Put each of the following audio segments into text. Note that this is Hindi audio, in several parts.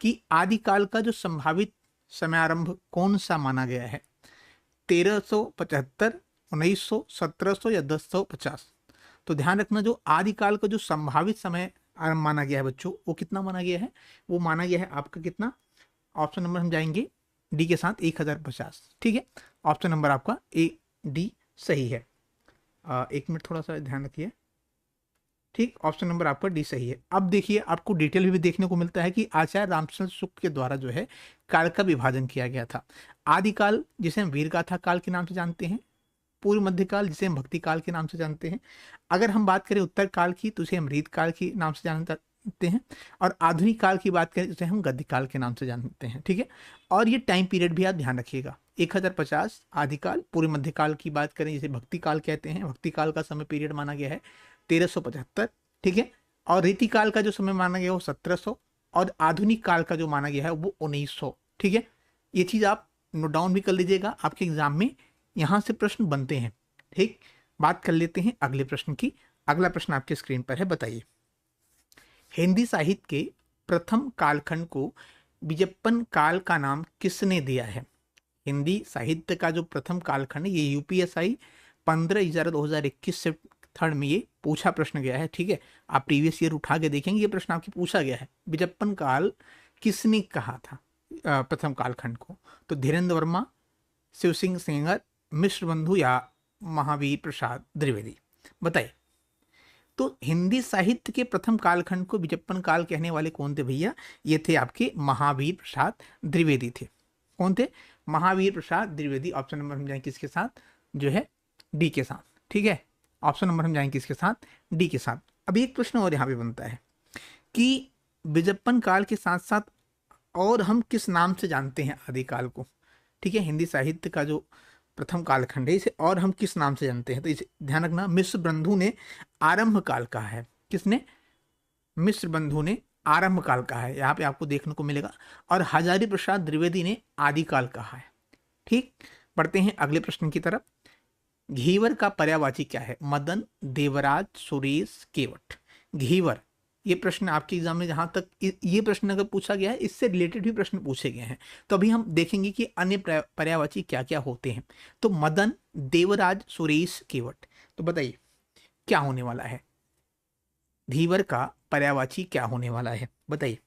कि आदिकाल का जो संभावित समयारंभ कौन सा माना गया है, 1375, 1900, 1700 या 1050। तो ध्यान रखना, जो आदिकाल का जो संभावित समय आरंभ माना गया है बच्चों, वो कितना माना गया है, वो माना गया है आपका कितना, ऑप्शन नंबर हम जाएंगे डी के साथ 1050। ठीक है, ऑप्शन नंबर आपका ए डी सही है। एक मिनट थोड़ा सा ध्यान रखिए। ठीक, ऑप्शन नंबर आपका डी सही है। अब देखिए, आपको डिटेल भी देखने को मिलता है कि आचार्य रामचंद्र शुक्ल के द्वारा जो है काल का विभाजन किया गया था। आदिकाल जिसे हम वीरगाथा काल के नाम से जानते हैं, पूर्व मध्यकाल जिसे हम भक्ति काल के नाम से जानते हैं, अगर हम बात करें उत्तर काल की तो उसे हम रीत काल के नाम से जानते हैं, और आधुनिक काल की बात करें तो उसे हम गद्य काल के नाम से जानते हैं। ठीक है, और ये टाइम पीरियड भी आप ध्यान रखिएगा, 1050 आदिकाल, पूर्व मध्यकाल की बात करें जिसे भक्ति काल कहते हैं, भक्ति काल का समय पीरियड माना गया है 1375। ठीक है, और रीतिकाल का जो समय माना गया वो 1700, और आधुनिक काल का जो माना गया है वो 1900। ठीक है, ये चीज आप नोट डाउन भी कर लीजिएगा, आपके एग्जाम में यहां से प्रश्न बनते हैं। ठीक, बात कर लेते हैं अगले प्रश्न की। अगला प्रश्न आपके स्क्रीन पर है, बताइए हिंदी साहित्य के प्रथम कालखंड को बिजप्पन काल का नाम किसने दिया है। हिंदी साहित्य का जो प्रथम कालखंड, ये यूपीएसआई 15/11/2021 से थर्ड में ये पूछा प्रश्न गया है। ठीक है, आप प्रीवियस ईयर उठा के देखेंगे, ये प्रश्न आपके पूछा गया है, बिजप्पन काल किसने कहा था प्रथम कालखंड को। तो धीरेन्द्र वर्मा, शिव सिंह सेंगर, मिश्र बंधु या महावीर प्रसाद द्विवेदी, बताइए। तो हिंदी साहित्य के प्रथम कालखंड को बिजप्पन काल कहने वाले कौन थे भैया, ये थे आपके महावीर प्रसाद द्विवेदी थे। कौन थे, महावीर प्रसाद द्विवेदी। ऑप्शन नंबर हम जाएंगे किसके साथ, जो है डी के साथ। ठीक है, ऑप्शन नंबर हम जाएंगे किसके साथ, डी के साथ। अभी एक प्रश्न और यहाँ पे बनता है कि बिजप्पन काल के साथ साथ और हम किस नाम से जानते हैं आदिकाल को। ठीक है, हिंदी साहित्य का जो प्रथम कालखंड है इसे और हम किस नाम से जानते हैं, तो इसे ध्यान रखना, मिश्र बंधु ने आरंभ काल कहा है। किसने, मिश्र बंधु ने आरंभ काल कहा है, यहाँ पे आपको देखने को मिलेगा, और हजारी प्रसाद द्विवेदी ने आदिकाल कहा है। ठीक, बढ़ते हैं अगले प्रश्न की तरफ। घीवर का पर्यायवाची क्या है, मदन, देवराज, सुरेश, केवट। घीवर, ये प्रश्न आपके एग्जाम में जहां तक ये प्रश्न अगर पूछा गया है, इससे रिलेटेड भी प्रश्न पूछे गए हैं। तो अभी हम देखेंगे कि अन्य पर्यायवाची क्या क्या होते हैं। तो मदन, देवराज, सुरेश, केवट, तो बताइए क्या होने वाला है, धीवर का पर्यायवाची क्या होने वाला है, बताइए।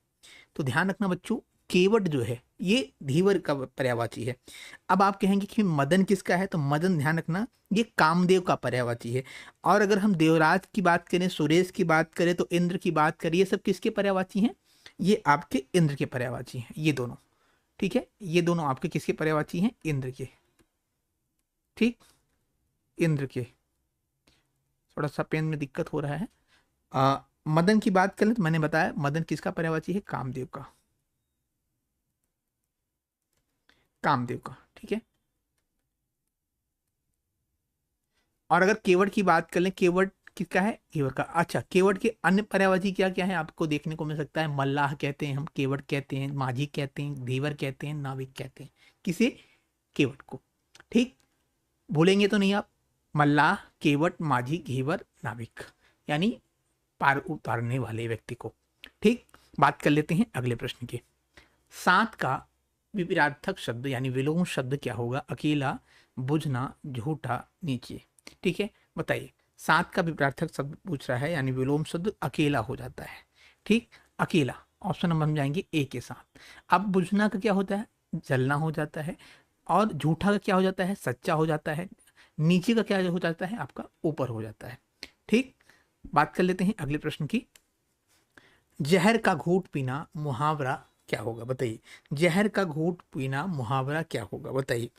तो ध्यान रखना बच्चों, केवट जो है ये धीवर का पर्यायवाची है। अब आप कहेंगे कि मदन किसका है, तो मदन ध्यान रखना ये कामदेव का पर्यायवाची है। और अगर हम देवराज की बात करें, सुरेश की बात करें, तो इंद्र की बात करें, ये सब किसके पर्यायवाची हैं, ये आपके इंद्र के पर्यायवाची हैं ये दोनों। ठीक है, ये दोनों आपके किसके पर्यायवाची हैं, इंद्र के। ठीक, इंद्र के। थोड़ा सा पेन में दिक्कत हो रहा है। मदन की बात करें तो मैंने बताया मदन किसका पर्यायवाची है, कामदेव का, कामदेव का। ठीक है, और अगर केवट की बात कर लें, केवट किसका है, केवट का। अच्छा, केवट के अन्य पर्यायवाची क्या क्या है आपको देखने को मिल सकता है, मल्लाह कहते हैं हम, केवट कहते हैं, माझी कहते हैं, धीवर कहते हैं, नाविक कहते हैं, किसे, केवट को। ठीक, भूलेंगे तो नहीं आप, मल्लाह, केवट, माझी, घेवर, नाविक, यानी पार उतारने वाले व्यक्ति को। ठीक, बात कर लेते हैं अगले प्रश्न की। सात का विपरीतार्थक शब्द यानी विलोम शब्द क्या होगा, अकेला, बुझना, झूठा, नीचे। ठीक है, बताइए, सात का विपरीतार्थक शब्द पूछ रहा है यानी विलोम शब्द अकेला हो जाता है। ठीक, अकेला, ऑप्शन नंबर हम जाएंगे ए के साथ। अब बुझना का क्या होता है, जलना हो जाता है, और झूठा का क्या हो जाता है, सच्चा हो जाता है, नीचे का क्या हो जाता है आपका, ऊपर हो जाता है। ठीक, बात कर लेते हैं अगले प्रश्न की। जहर का घूंट पीना मुहावरा क्या होगा, बताइए। जहर का घूंट पीना मुहावरा क्या होगा, बताइए।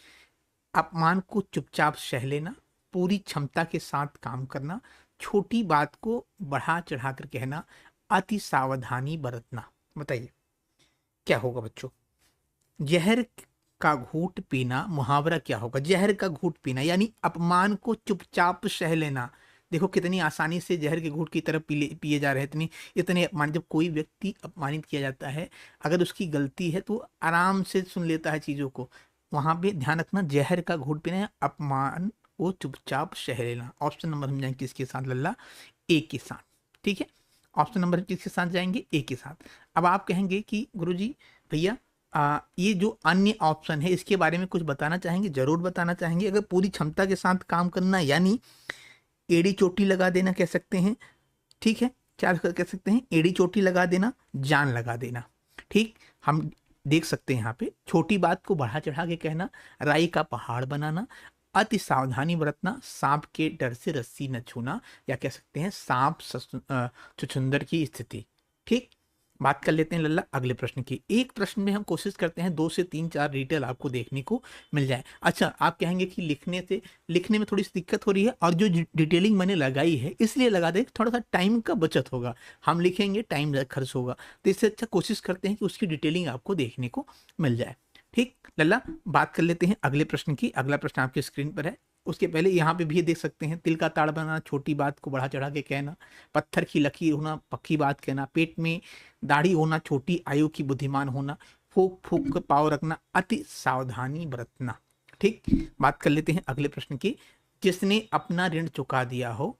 अपमान को चुपचाप सह लेना, पूरी क्षमता के साथ काम करना, छोटी बात को बढ़ा चढ़ाकर कहना, अति सावधानी बरतना, बताइए क्या होगा बच्चों। जहर का घूंट पीना मुहावरा क्या होगा, जहर का घूंट पीना यानी अपमान को चुपचाप सह लेना। देखो कितनी आसानी से जहर के घूंट की तरफ पिए जा रहे हैं, इतनी इतने अपमान। जब कोई व्यक्ति अपमानित किया जाता है, अगर उसकी गलती है तो आराम से सुन लेता है चीजों को। वहां पे ध्यान रखना, जहर का घूंट पीना या अपमान को चुपचाप सह लेना। ऑप्शन नंबर हम जाएंगे किसके साथ लल्ला, ए के साथ। ठीक है, ऑप्शन नंबर किसके साथ जाएंगे, ए के साथ। अब आप कहेंगे कि गुरुजी भैया ये जो अन्य ऑप्शन है इसके बारे में कुछ बताना चाहेंगे, जरूर बताना चाहेंगे। अगर पूरी क्षमता के साथ काम करना यानी एड़ी चोटी लगा देना कह सकते हैं, ठीक है, क्या कह सकते हैं, एड़ी चोटी लगा देना, जान लगा देना। ठीक, हम देख सकते हैं यहाँ पे छोटी बात को बढ़ा चढ़ा के कहना, राई का पहाड़ बनाना, अति सावधानी बरतना, सांप के डर से रस्सी न छूना, या कह सकते हैं सांप छुछुंदर की स्थिति। ठीक, बात कर लेते हैं लल्ला अगले प्रश्न की। एक प्रश्न में हम कोशिश करते हैं 2 से 3 4 डिटेल आपको देखने को मिल जाए। अच्छा, आप कहेंगे कि लिखने में थोड़ी सी दिक्कत हो रही है, और जो डिटेलिंग मैंने लगाई है इसलिए लगा दे, थोड़ा सा टाइम का बचत होगा, हम लिखेंगे टाइम खर्च होगा, तो इससे अच्छा कोशिश करते हैं कि उसकी डिटेलिंग आपको देखने को मिल जाए। ठीक लल्ला, बात कर लेते हैं अगले प्रश्न की। अगला प्रश्न आपकी स्क्रीन पर है। उसके पहले यहाँ पे भी ये देख सकते हैं, तिल का ताड़ बनाना, छोटी बात को बढ़ा चढ़ा के कहना, पत्थर की लकीर होना, पक्की बात कहना, पेट में दाढ़ी होना, छोटी आयु की बुद्धिमान होना, फूक फूक कर पाव रखना, अति सावधानी बरतना। ठीक, बात कर लेते हैं अगले प्रश्न की। जिसने अपना ऋण चुका दिया हो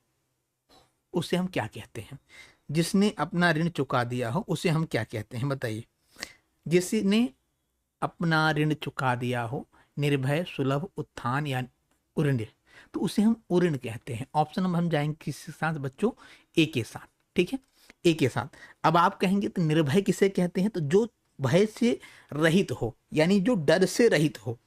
उसे हम क्या कहते हैं? जिसने अपना ऋण चुका दिया हो उसे हम क्या कहते हैं, बताइए। जिसने अपना ऋण चुका दिया हो, निर्भय, सुलभ, उत्थान या उऋण, तो उसे हम उऋण कहते हैं। ऑप्शन नंबर हम जाएंगे किसके साथ बच्चों, ए के साथ। ठीक है, ए के साथ। अब आप कहेंगे तो निर्भय किसे कहते हैं, तो जो भय से रहित हो, यानी जो डर से रहित हो,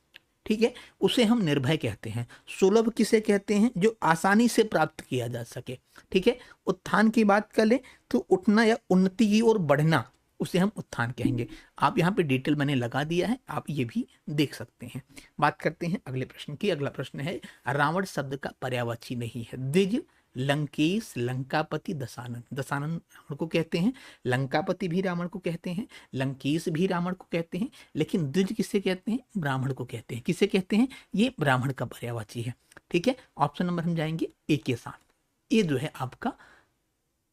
ठीक है, उसे हम निर्भय कहते हैं। सुलभ किसे कहते हैं, जो आसानी से प्राप्त किया जा सके। ठीक है, उत्थान की बात कर ले तो उठना या उन्नति की ओर बढ़ना, उसे हम उत्थान कहेंगे। आप यहाँ पे डिटेल मैंने लगा दिया है, आप ये भी देख सकते हैं। बात करते हैं अगले प्रश्न की। अगला प्रश्न है, रावण शब्द का पर्यायवाची नहीं है। द्विज, लंकेश, लंकापति, दशानन। दशानन रावण को कहते हैं, लंकापति भी रावण को कहते हैं, लंकेश भी रावण को कहते हैं, लेकिन द्विज किसे कहते हैं, ब्राह्मण को कहते हैं। किसे कहते हैं, ये ब्राह्मण का पर्यायवाची है। ठीक है, ऑप्शन नंबर हम जाएंगे ए के साथ। ये जो है आपका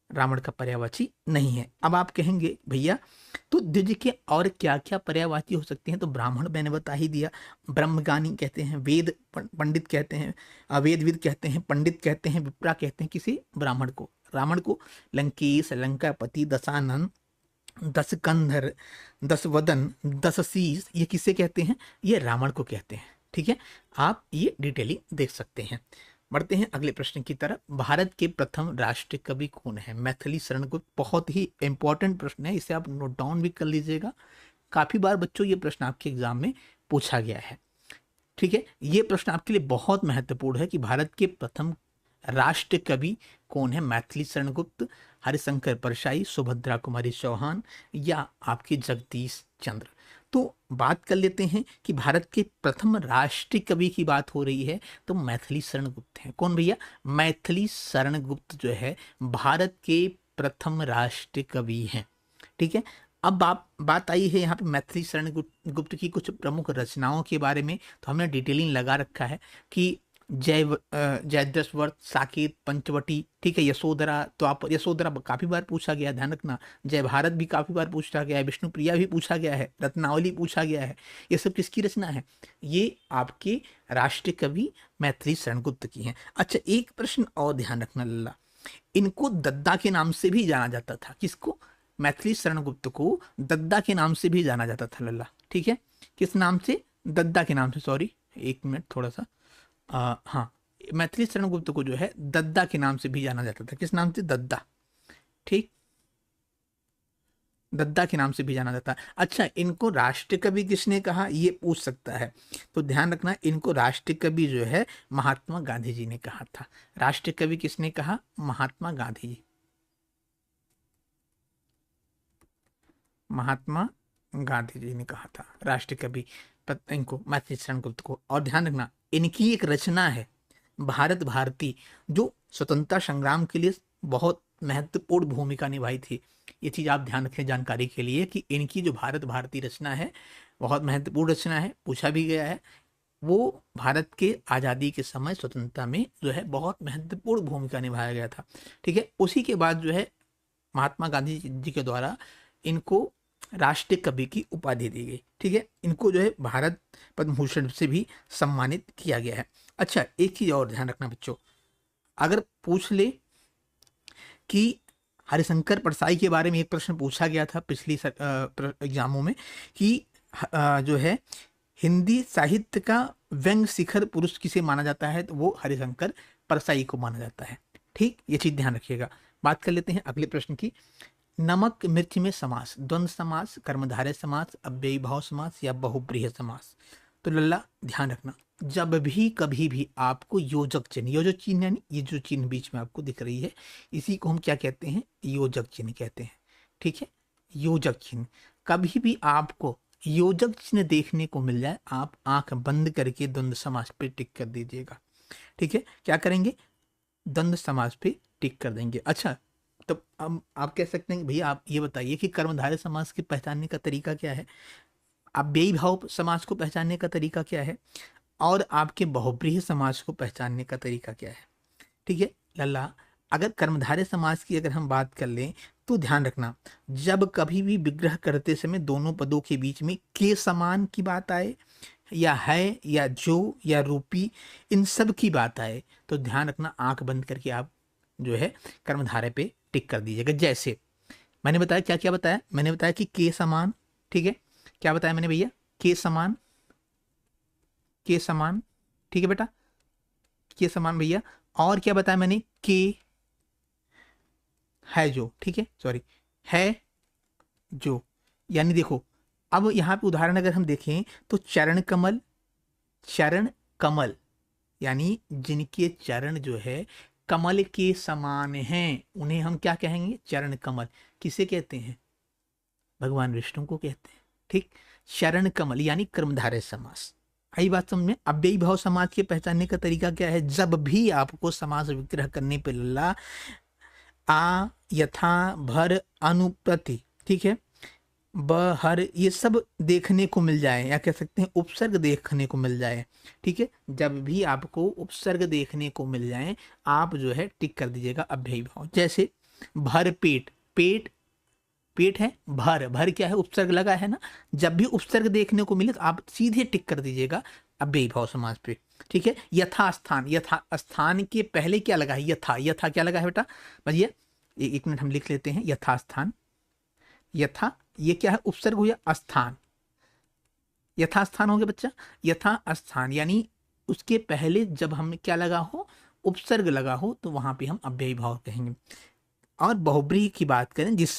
रावण का पर्यायवाची नहीं है। अब आप कहेंगे भैया तो द्विज के और क्या क्या पर्यायवाची हो सकते हैं, तो ब्राह्मण मैंने बता ही दिया, ब्रह्मज्ञानी कहते हैं, वेद पंडित कहते हैं, अवेदविद कहते हैं, पंडित कहते हैं, विप्रा कहते हैं किसी ब्राह्मण को। रावण को लंकेश, लंकापति, दशानन, दस कंधर, दस वदन, दस शीश, ये किसे कहते हैं, ये रावण को कहते हैं। ठीक है, आप ये डिटेलिंग देख सकते हैं। बढ़ते हैं अगले प्रश्न की तरफ। भारत के प्रथम राष्ट्रीय कवि कौन है? मैथिली शरण गुप्त। बहुत ही इंपॉर्टेंट प्रश्न है, इसे आप नोट डाउन भी कर लीजिएगा। काफी बार बच्चों ये प्रश्न आपके एग्जाम में पूछा गया है। ठीक है, ये प्रश्न आपके लिए बहुत महत्वपूर्ण है कि भारत के प्रथम राष्ट्रीय कवि कौन है? मैथिली शरण गुप्त, हरिशंकर परशाई, सुभद्रा कुमारी चौहान, या आपके जगदीश चंद्र। तो बात कर लेते हैं कि भारत के प्रथम राष्ट्रीय कवि की बात हो रही है तो मैथिली शरण गुप्त हैं। कौन भैया? मैथिली शरण गुप्त जो है भारत के प्रथम राष्ट्रीय कवि हैं। ठीक है, अब बात आई है यहाँ पे मैथिली शरण गुप्त की कुछ प्रमुख रचनाओं के बारे में, तो हमने डिटेलिंग लगा रखा है कि जयद्रथ, साकेत, पंचवटी, ठीक है, यशोधरा, तो आप यशोधरा काफी बार पूछा गया, ध्यान रखना। जय भारत भी काफी बार पूछा गया है, विष्णुप्रिया भी पूछा गया है, रत्नावली पूछा गया है। ये सब किसकी रचना है? ये आपके राष्ट्रीय कवि मैथिली शरण गुप्त की हैं। अच्छा, एक प्रश्न और ध्यान रखना लल्ला, इनको दद्दा के नाम से भी जाना जाता था। किसको? मैथिली शरण गुप्त को दद्दा के नाम से भी जाना जाता था लल्ला। ठीक है, किस नाम से? दद्दा के नाम से। सॉरी, एक मिनट, थोड़ा सा हाँ, मैथिली शरण गुप्त को जो है दद्दा के नाम से भी जाना जाता था। किस नाम से? दद्दा। ठीक, दद्दा के नाम से भी जाना जाता है। अच्छा, इनको राष्ट्रीय कवि किसने कहा, ये पूछ सकता है, तो ध्यान रखना, इनको राष्ट्रीय कवि जो है महात्मा गांधी जी ने कहा था। राष्ट्रीय कवि किसने कहा? महात्मा गांधी जी। महात्मा गांधी जी ने कहा था राष्ट्रीय कवि इनको, मैथिली शरण गुप्त को। और ध्यान रखना, इनकी एक रचना है भारत भारती, जो स्वतंत्रता संग्राम के लिए बहुत महत्वपूर्ण भूमिका निभाई थी। ये चीज आप ध्यान रखें जानकारी के लिए कि इनकी जो भारत भारती रचना है बहुत महत्वपूर्ण रचना है, पूछा भी गया है। वो भारत के आज़ादी के समय स्वतंत्रता में जो है बहुत महत्वपूर्ण भूमिका निभाया गया था। ठीक है, उसी के बाद जो है महात्मा गांधी जी के द्वारा इनको राष्ट्रीय कवि की उपाधि दी गई। ठीक है, इनको जो है भारत पद्म भूषण से भी सम्मानित किया गया है। अच्छा, एक चीज और ध्यान रखना बच्चों, अगर पूछ ले कि हरिशंकर परसाई के बारे में एक प्रश्न पूछा गया था पिछली एग्जामों में कि जो है हिंदी साहित्य का व्यंग शिखर पुरुष किसे माना जाता है, तो वो हरिशंकर परसाई को माना जाता है। ठीक, ये चीज ध्यान रखिएगा। बात कर लेते हैं अगले प्रश्न की। नमक मिर्च में समास, द्वंद्व समास, कर्मधारय समास, अव्ययी भाव समास या बहुब्रीहि समास। तो लल्ला ध्यान रखना, जब भी कभी भी आपको योजक चिन्ह, योजक चिन्ह यानी ये जो चिन्ह बीच में आपको दिख रही है, इसी को हम क्या कहते हैं, योजक चिन्ह कहते हैं। ठीक है, योजक चिन्ह, कभी भी आपको योजक चिन्ह देखने को मिल जाए, आप आंख बंद करके द्वंद्व समास पे टिक कर दीजिएगा। ठीक है, क्या करेंगे, द्वंद्व समास पे टिक कर देंगे। अच्छा, तो अब आप कह सकते हैं भैया आप ये बताइए कि कर्मधारय समास के पहचानने का तरीका क्या है, अव्ययी भाव समास को पहचानने का तरीका क्या है, और आपके बहुब्रीहि समास को पहचानने का तरीका क्या है। ठीक है लल्ला, अगर कर्मधारय समास की अगर हम बात कर लें तो ध्यान रखना, जब कभी भी विग्रह करते समय दोनों पदों के बीच में के समान की बात आए, या है, या जो, या रूपी, इन सब की बात आए, तो ध्यान रखना आंख बंद करके आप जो है कर्मधारय पे टिक कर दीजिएगा। जैसे मैंने बताया, क्या क्या बताया, मैंने बताया कि के समान, ठीक है, क्या बताया मैंने भैया, के समान, के समान, ठीक है बेटा, के समान भैया। और क्या बताया मैंने, के है जो, ठीक है, सॉरी, है जो, यानी देखो अब यहाँ पे उदाहरण अगर हम देखें तो चरण कमल, चरण कमल यानी जिनके चरण जो है कमल के समान हैं, उन्हें हम क्या कहेंगे, चरण कमल। किसे कहते हैं, भगवान विष्णु को कहते हैं। ठीक, चरण कमल यानी कर्मधारय समास। आई बात समझ में। अव्ययी भाव समास के पहचानने का तरीका क्या है, जब भी आपको समास विग्रह करने पे लल्ला आ, यथा, भर, अनुप्रति, ठीक है, ब, हर, ये सब देखने को मिल जाए, या कह सकते हैं उपसर्ग देखने को मिल जाए। ठीक है, जब भी आपको उपसर्ग देखने को मिल जाए आप जो है टिक कर दीजिएगा अव्ययी भाव। जैसे भर पेट, पेट, पेट है, भर, भर क्या है, उपसर्ग लगा है ना, जब भी उपसर्ग देखने को मिले तो आप सीधे टिक कर दीजिएगा अव्ययी भाव समास पे। ठीक है, यथास्थान, यथा स्थान के पहले क्या लगा है, यथा, यथा क्या लगा है बेटा, भैया एक मिनट हम लिख लेते हैं, यथास्थान, यथा ये क्या है, उपसर्ग हो गया, स्थान, यथास्थान हो गया बच्चा, यथा स्थान यानी उसके पहले जब हम क्या लगा हो, उपसर्ग लगा हो, तो वहां पे हम अव्ययी भाव कहेंगे। और बहुब्रीहि की बात करें, जिस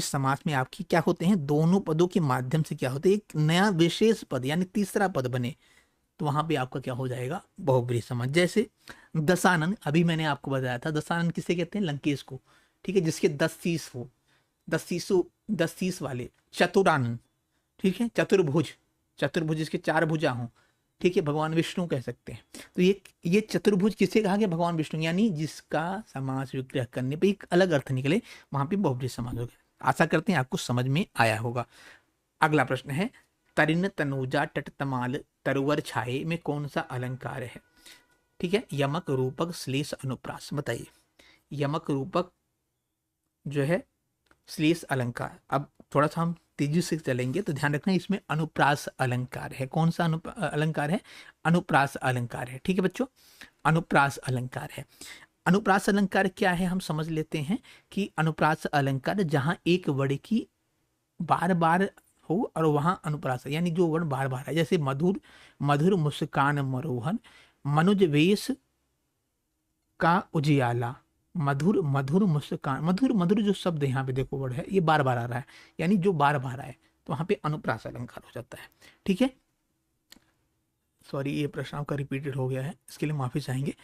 समास में आपकी क्या होते हैं, दोनों पदों के माध्यम से क्या होते हैं, एक नया विशेष पद यानी तीसरा पद बने, तो वहां पे आपका क्या हो जाएगा, बहुब्रीहि समास। जैसे दशानन, अभी मैंने आपको बताया था, दशानन किसे कहते हैं, लंकेश को। ठीक है, जिसके 10 शीश हो, 10 शीश वाले। चतुरानन, ठीक है, चतुर्भुज, चतुर्भुज जिसके 4 भुजा हों, ठीक है, भगवान विष्णु कह सकते हैं। तो ये चतुर्भुज किसे कहा गया, भगवान विष्णु, यानी जिसका समास विग्रह करने पे एक अलग अर्थ निकले, वहां पे बहुब्रीहि समास हो गया। आशा करते हैं आपको समझ में आया होगा। अगला प्रश्न है, तरिन, तनुजा, तट, तमाल, तरुवर, छाये में कौन सा अलंकार है। ठीक है, यमक, रूपक, श्लेष, अनुप्रास। बताइए, यमक, रूपक जो है, श्लेष, अलंकार। अब थोड़ा सा हम तेजी से चलेंगे तो ध्यान रखना इसमें अनुप्रास अलंकार है। कौन सा अलंकार है, अनुप्रास अलंकार है। ठीक है बच्चों, अनुप्रास अलंकार है। अनुप्रास अलंकार क्या है हम समझ लेते हैं कि अनुप्रास अलंकार जहां एक वर्ण की बार बार हो और वहां अनुप्रास यानी जो वर्ण बार बार है, जैसे मधुर, मधुर मुस्कान मरोहन, मनुज वेश का उजियाला, मधुर, मधुर मुस्कान, मधुर, मधुर जो शब्द यहाँ पे देखो वर्ड है, ये बार बार आ रहा है, यानी जो बार बार आए तो वहां पे अनुप्रास अलंकार हो जाता है। ठीक है, सॉरी ये प्रश्न आपका रिपीटेड हो गया है, इसके लिए माफी चाहेंगे।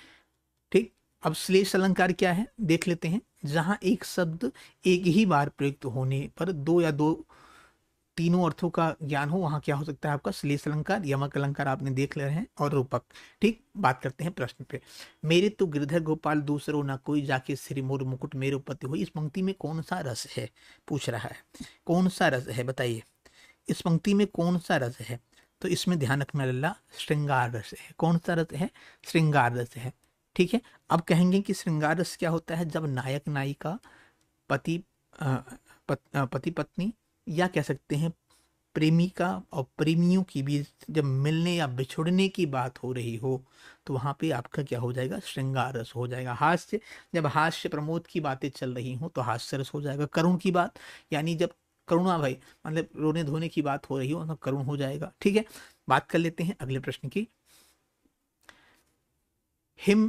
ठीक, अब श्लेष अलंकार क्या है देख लेते हैं। जहां एक शब्द एक ही बार प्रयुक्त होने पर दो या दो तीनों अर्थों का ज्ञान हो, वहां क्या हो सकता है आपका श्लेष अलंकार, यमक अलंकार आपने देख ले रहे हैं, और रूपक। ठीक, बात करते हैं प्रश्न पे। मेरे तो गिरधर गोपाल दूसरो ना कोई, जाके श्री मोर मुकुट मेरो पति हो। इस पंक्ति में कौन सा रस है, पूछ रहा है, कौन सा रस है बताइए, इस पंक्ति में कौन सा रस है। तो इसमें ध्यान रखना लल्ला, श्रृंगार रस है। कौन सा रस है, श्रृंगार रस है। ठीक है, अब कहेंगे कि श्रृंगार रस क्या होता है, जब नायक नायिका, पति पत्नी, या कह सकते हैं प्रेमिका और प्रेमियों की बीच जब मिलने या बिछुड़ने की बात हो रही हो तो वहां पे आपका क्या हो जाएगा, श्रृंगार रस हो जाएगा। हास्य, जब हास्य प्रमोद की बातें चल रही हो तो हास्य रस हो जाएगा। करुण की बात, यानी जब करुणा भाई मतलब रोने धोने की बात हो रही हो तो करुण हो जाएगा। ठीक है, बात कर लेते हैं अगले प्रश्न की। हिम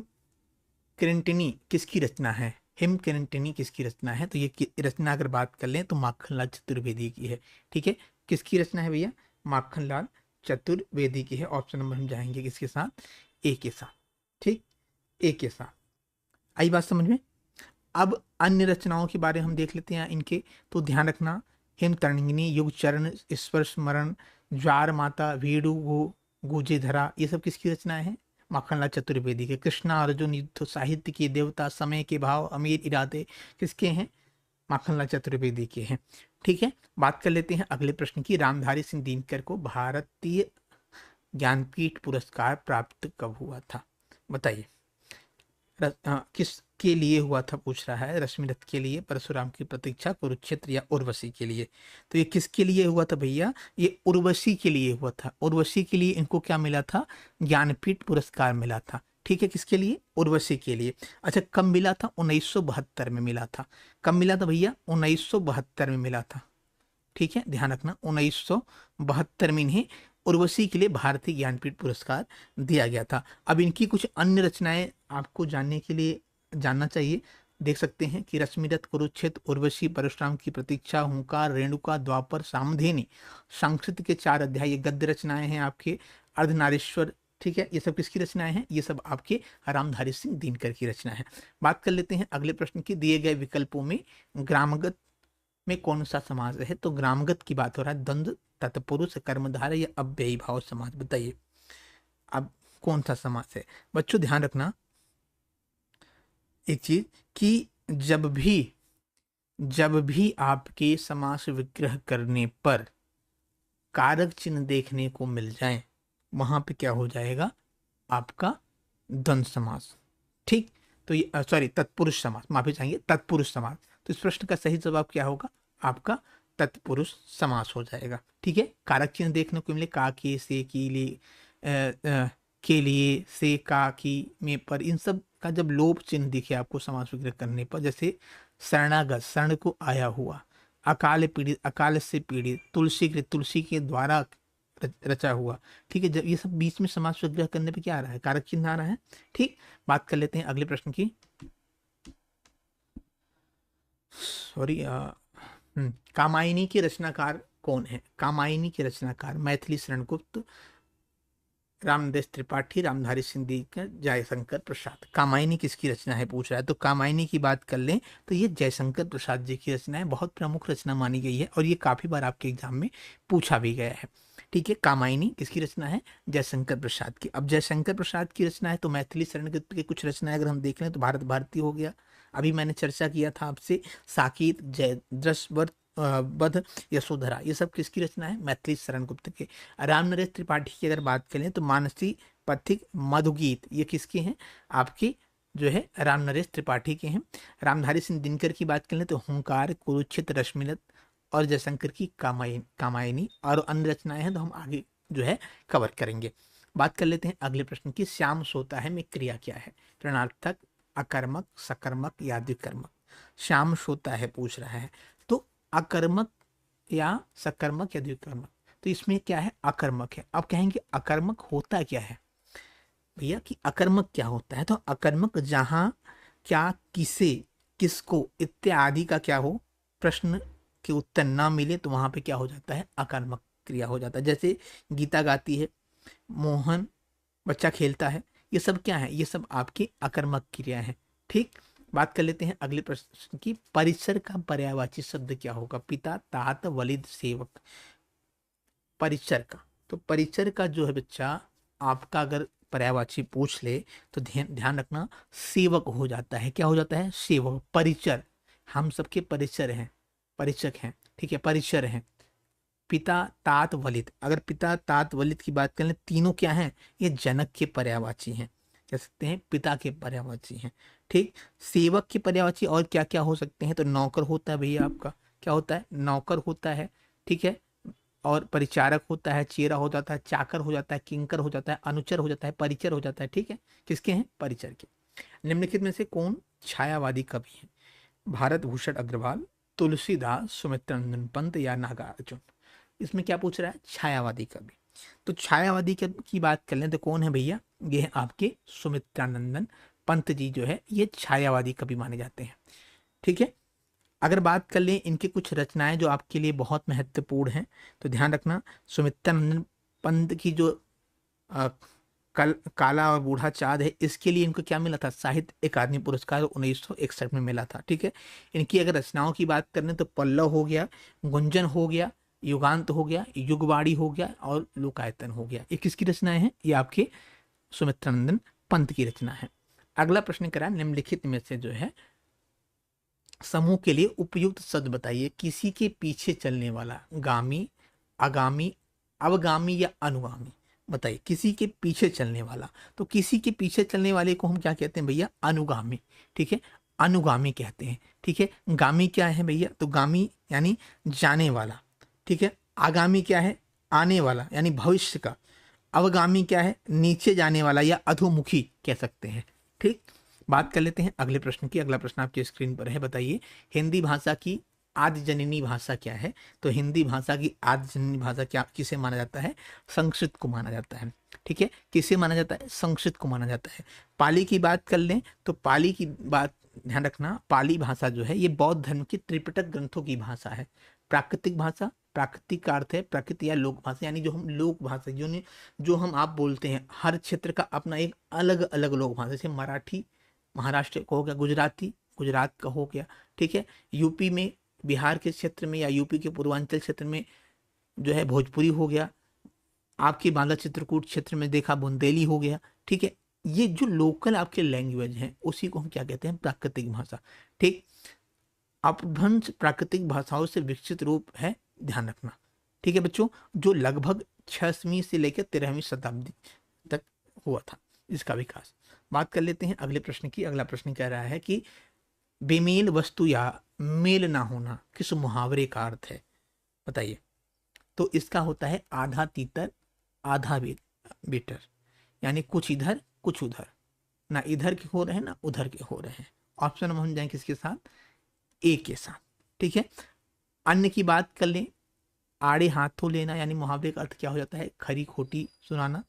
किरंटिनी किसकी रचना है? हिम किरंटिनी किसकी रचना है? तो ये रचना अगर बात कर लें तो माखनलाल चतुर्वेदी की है। ठीक है, किसकी रचना है भैया? माखनलाल चतुर्वेदी की है। ऑप्शन नंबर हम जाएंगे किसके साथ? ए के साथ। ठीक, ए के साथ। आई बात समझ में? अब अन्य रचनाओं के बारे में हम देख लेते हैं इनके, तो ध्यान रखना। हिम तरंगिनी, युग चरण, स्पर्श स्मरण, ज्वार माता, वीडु गुजे धरा, ये सब किसकी रचनाएं हैं? माखनलाल चतुर्वेदी के। कृष्णा अर्जुन युद्ध, साहित्य के देवता, समय के भाव, अमीर इरादे, किसके हैं? माखनलाल चतुर्वेदी के हैं। ठीक है, बात कर लेते हैं अगले प्रश्न की। रामधारी सिंह दिनकर को भारतीय ज्ञानपीठ पुरस्कार प्राप्त कब हुआ था? बताइए। किसके लिए हुआ था पूछ रहा है। रश्मिरथ के लिए, परशुराम की प्रतीक्षा, कुरुक्षेत्र या उर्वशी के लिए? तो ये किसके लिए हुआ था भैया? ये उर्वशी के लिए हुआ था। उर्वशी के लिए इनको क्या मिला था? ज्ञानपीठ पुरस्कार मिला था। ठीक है, किसके लिए? उर्वशी के लिए। अच्छा, कब मिला था? 1972 में मिला था। कब मिला था भैया? 1972 में मिला था। ठीक है, ध्यान रखना, 1972 में इन्हें उर्वशी के लिए भारतीय ज्ञानपीठ पुरस्कार दिया गया था। अब इनकी कुछ अन्य रचनाएं आपको जानने के लिए जानना चाहिए। देख सकते हैं कि रश्मिरथ, कुरुक्षेत्र, उर्वशी, परशुराम की प्रतीक्षा, हुंकार, रेणुका, द्वापर, सामधेनी, संस्कृत के 4 अध्याय, ये गद्य रचनाएं हैं आपके। अर्धनारीश्वर, ठीक है, ये सब किसकी रचनाएं हैं? ये सब आपके रामधारी सिंह दिनकर की रचना है। बात कर लेते हैं अगले प्रश्न की। दिए गए विकल्पों में ग्रामगत में कौन सा समास है? तो ग्रामगत की बात हो रहा है। द्वंद्व, तत्पुरुष, कर्मधारय या अव्ययी भाव समास? बताइए अब कौन सा समास है? बच्चों ध्यान रखना एक चीज कि जब भी आपके समास विग्रह करने पर कारक चिन्ह देखने को मिल जाए वहां पे क्या हो जाएगा? आपका द्वंद्व समास। ठीक, तो ये सॉरी तत्पुरुष समास, माफी चाहिए, तत्पुरुष समास। तो इस प्रश्न का सही जवाब क्या होगा? आपका तत्पुरुष समास हो जाएगा। ठीक है, कारक चिन्ह देखने को मिले, का, के, से, की, लिए, के लिए, से, का, की, में, पर, इन सब का जब लोप चिन्ह दिखे आपको समास विग्रह करने पर, जैसे शरणागत, शरण को आया हुआ, अकाल पीड़ित, अकाल से पीड़ित, तुलसी के, तुलसी के द्वारा रचा हुआ। ठीक है, जब ये सब बीच में समास विग्रह करने पे क्या आ रहा है? कारक चिन्ह आ रहा है। ठीक, बात कर लेते हैं अगले प्रश्न की। सॉरी, कामायनी के रचनाकार कौन है? कामायनी के रचनाकार मैथिली शरण गुप्त, रामदेव त्रिपाठी, रामधारी सिंह दिनकर, जयशंकर प्रसाद। कामायनी किसकी रचना है पूछ रहा है। तो कामायनी की बात कर लें तो ये जयशंकर प्रसाद जी की रचना है। बहुत प्रमुख रचना मानी गई है और ये काफी बार आपके एग्जाम में पूछा भी गया है। ठीक है, कामायनी किसकी रचना है? जयशंकर प्रसाद की। अब जयशंकर प्रसाद की रचना है तो मैथिली शरण गुप्त की कुछ रचनाएं अगर हम देख लें तो भारत भारती हो गया, अभी मैंने चर्चा किया था आपसे, साकेत, जयद्रथ, वध, यशोधरा, ये सब किसकी रचना है? मैथिली शरण गुप्त के। राम नरेश त्रिपाठी की अगर बात करें तो मानसी, पथिक, मधुगीत, ये किसके हैं? आपके जो है राम नरेश त्रिपाठी के हैं। रामधारी सिंह दिनकर की बात करें तो हुंकार, कुरुक्षेत्र, रश्मिरथ और जयशंकर की कामायनी और अन्य रचनाएं हैं तो हम आगे जो है कवर करेंगे। बात कर लेते हैं अगले प्रश्न की। श्याम सोता है में क्रिया क्या है? ऋणार्थक, अकर्मक, सकर्मक या द्विकर्मक? श्याम सोता है पूछ रहा है, तो अकर्मक या सकर्मक या द्विकर्मक? तो इसमें क्या है? अकर्मक है। अब कहेंगे अकर्मक होता क्या है भैया, कि अकर्मक क्या होता है? तो अकर्मक जहां क्या, किसे, किसको इत्यादि का क्या हो, प्रश्न के उत्तर ना मिले तो वहां पे क्या हो जाता है? अकर्मक क्रिया हो जाता है। जैसे गीता गाती है, मोहन बच्चा खेलता है, ये सब क्या है? ये सब आपकी अकर्मक क्रिया है। ठीक, बात कर लेते हैं अगले प्रश्न की। परिसर का पर्यायवाची शब्द क्या होगा? पिता, तात, वलिद, सेवक। परिचर का, तो परिचर का जो है बच्चा आपका अगर पर्यायवाची पूछ ले तो ध्यान ध्यान रखना, सेवक हो जाता है। क्या हो जाता है? सेवक। परिचर हम सबके परिचर हैं, परिचक हैं। ठीक है, परिचर हैं। पिता, तात, वलिद, अगर पिता, तात, वलिद की बात करें तीनों क्या हैं? ये जनक के पर्यायवाची हैं, कह सकते हैं पिता के पर्यायवाची हैं। ठीक, सेवक के पर्यायवाची और क्या क्या हो सकते हैं? तो नौकर होता है भैया आपका, क्या होता है? नौकर होता है। ठीक है, और परिचारक होता है, चेरा हो जाता है, चाकर हो जाता है, किंकर हो जाता है, अनुचर हो जाता है, परिचर हो जाता है। ठीक है, किसके हैं? परिचर के। निम्नलिखित में से कौन छायावादी कवि है? भारत भूषण अग्रवाल, तुलसीदास, सुमित्रानंदन पंत या नागार्जुन? इसमें क्या पूछ रहा है? छायावादी कवि। तो छायावादी की बात कर लें तो कौन है भैया? ये है आपके सुमित्रानंदन पंत जी जो है ये छायावादी कवि माने जाते हैं। ठीक है, अगर बात कर लें इनकी कुछ रचनाएं जो आपके लिए बहुत महत्वपूर्ण हैं तो ध्यान रखना, सुमित्रानंदन पंत की जो काला और बूढ़ा चाँद है, इसके लिए इनको क्या मिला था? साहित्य अकादमी पुरस्कार 1961 में मिला था। ठीक है, इनकी अगर रचनाओं की बात करें तो पल्लव हो गया, गुंजन हो गया, युगांत हो गया, युगवाड़ी हो गया और लोकायतन हो गया। ये किसकी रचनाएं हैं? ये आपके सुमित्रानंदन पंत की रचना है। अगला प्रश्न करा, निम्नलिखित में से जो है समूह के लिए उपयुक्त शब्द बताइए। किसी के पीछे चलने वाला, गामी, आगामी, अवगामी या अनुगामी? बताइए, किसी के पीछे चलने वाला। तो किसी के पीछे चलने वाले को हम क्या कहते हैं भैया? अनुगामी। ठीक है, अनुगामी कहते हैं। ठीक है, गामी क्या है भैया? तो गामी यानी जाने वाला। ठीक है, आगामी क्या है? आने वाला यानी भविष्य का। अवगामी क्या है? नीचे जाने वाला या अधोमुखी कह सकते हैं। ठीक, बात कर लेते हैं अगले प्रश्न की। अगला प्रश्न आपकी स्क्रीन पर है, बताइए हिंदी भाषा की आदि जननी भाषा क्या है? तो हिंदी भाषा की आदि जननी भाषा क्या किसे माना जाता है? संस्कृत को माना जाता है। ठीक है, किसे माना जाता है? संस्कृत को माना जाता है। पाली की बात कर लें तो पाली की बात ध्यान रखना, पाली भाषा जो है ये बौद्ध धर्म के त्रिपिटक ग्रंथों की भाषा है। प्राकृतिक भाषा, प्राकृतिक का अर्थ है प्रकृति या लोक भाषा, यानी जो हम लोक भाषा जो हम आप बोलते हैं, हर क्षेत्र का अपना एक अलग अलग लोक भाषा। जैसे मराठी महाराष्ट्र का हो गया, गुजराती गुजरात का हो गया। ठीक है, यूपी में, बिहार के क्षेत्र में या यूपी के पूर्वांचल क्षेत्र में जो है भोजपुरी हो गया। आपके बांदा चित्रकूट क्षेत्र में देखा बुंदेली हो गया। ठीक है, ये जो लोकल आपके लैंग्वेज हैं उसी को हम क्या कहते हैं? प्राकृतिक भाषा। ठीक, अपभ्रंश प्राकृतिक भाषाओं से विकसित रूप है, ध्यान रखना। ठीक है बच्चों, जो लगभग 6वीं से लेकर 13वीं शताब्दी तक हुआ था इसका विकास। बात कर लेते हैं अगले प्रश्न की। अगला प्रश्न कह रहा है कि बेमेल वस्तु या मेल ना होना किस मुहावरे का अर्थ है? बताइए। तो इसका होता है आधा तीतर आधा बेटर, यानी कुछ इधर कुछ उधर, ना इधर के हो रहे हैं ना उधर के हो रहे हैं। ऑप्शन में हम जाएं किसके साथ? ए के साथ। ठीक है, अन्य की बात कर लें, आड़े हाथों लेना यानी मुहावरे का अर्थ क्या हो जाता है? खरी खोटी सुनाना।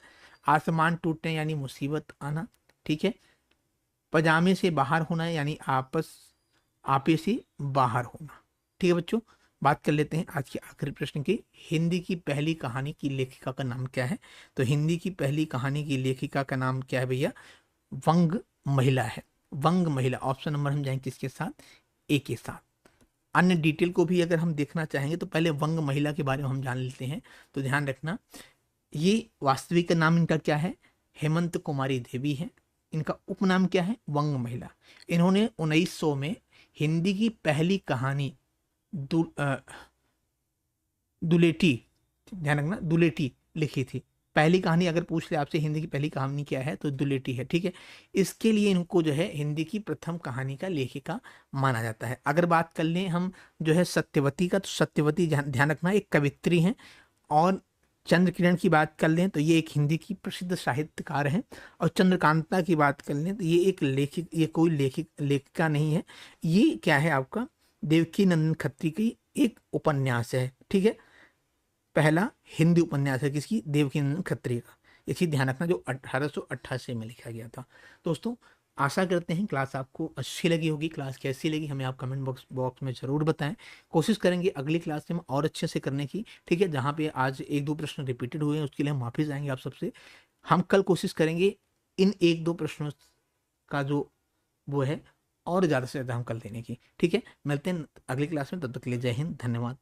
आसमान टूटने यानी मुसीबत आना। ठीक है, पजामे से बाहर होना यानी आपे से बाहर होना। ठीक है बच्चों, बात कर लेते हैं आज के आखिरी प्रश्न की। हिंदी की पहली कहानी की लेखिका का नाम क्या है? तो हिंदी की पहली कहानी की लेखिका का नाम क्या है भैया? वंग महिला है। वंग महिला। ऑप्शन नंबर हम जाएंगे किसके साथ? ए के साथ। अन्य डिटेल को भी अगर हम देखना चाहेंगे तो पहले वंग महिला के बारे में हम जान लेते हैं। तो ध्यान रखना, ये वास्तविक नाम इनका क्या है? हेमंत कुमारी देवी है। इनका उपनाम क्या है? वंग महिला। इन्होंने 1900 में हिंदी की पहली कहानी दुलेटी, ध्यान रखना, दुलेटी लिखी थी। पहली कहानी अगर पूछ ले आपसे हिंदी की पहली कहानी क्या है तो दुलेटी है। ठीक है, इसके लिए इनको जो है हिंदी की प्रथम कहानी का लेखिका माना जाता है। अगर बात कर लें हम जो है सत्यवती का, तो सत्यवती ध्यान रखना एक कवित्री हैं। और चंद्र किरण की बात कर लें तो ये एक हिंदी की प्रसिद्ध साहित्यकार हैं। और चंद्रकांता की बात कर लें तो ये एक लेखिक, ये कोई लेखिका नहीं है, ये क्या है आपका? देवकी नंदन खत्री की एक उपन्यास है। ठीक है, पहला हिंदी उपन्यास है किसकी? देवकी नंदन खत्री का। ये चीज ध्यान रखना, जो 1888 में लिखा गया था। दोस्तों, आशा करते हैं क्लास आपको अच्छी लगी होगी। क्लास कैसी लगी हमें आप कमेंट बॉक्स में जरूर बताएं। कोशिश करेंगे अगली क्लास में और अच्छे से करने की। ठीक है, जहाँ पे आज 1-2 प्रश्न रिपीटेड हुए हैं उसके लिए हम माफी चाहेंगे आप सबसे। हम कल कोशिश करेंगे इन 1-2 प्रश्नों का जो वो है और ज़्यादा से ज़्यादा हम कल देने की। ठीक है, मिलते हैं अगली क्लास में, तब तक के लिए जय हिंद, धन्यवाद।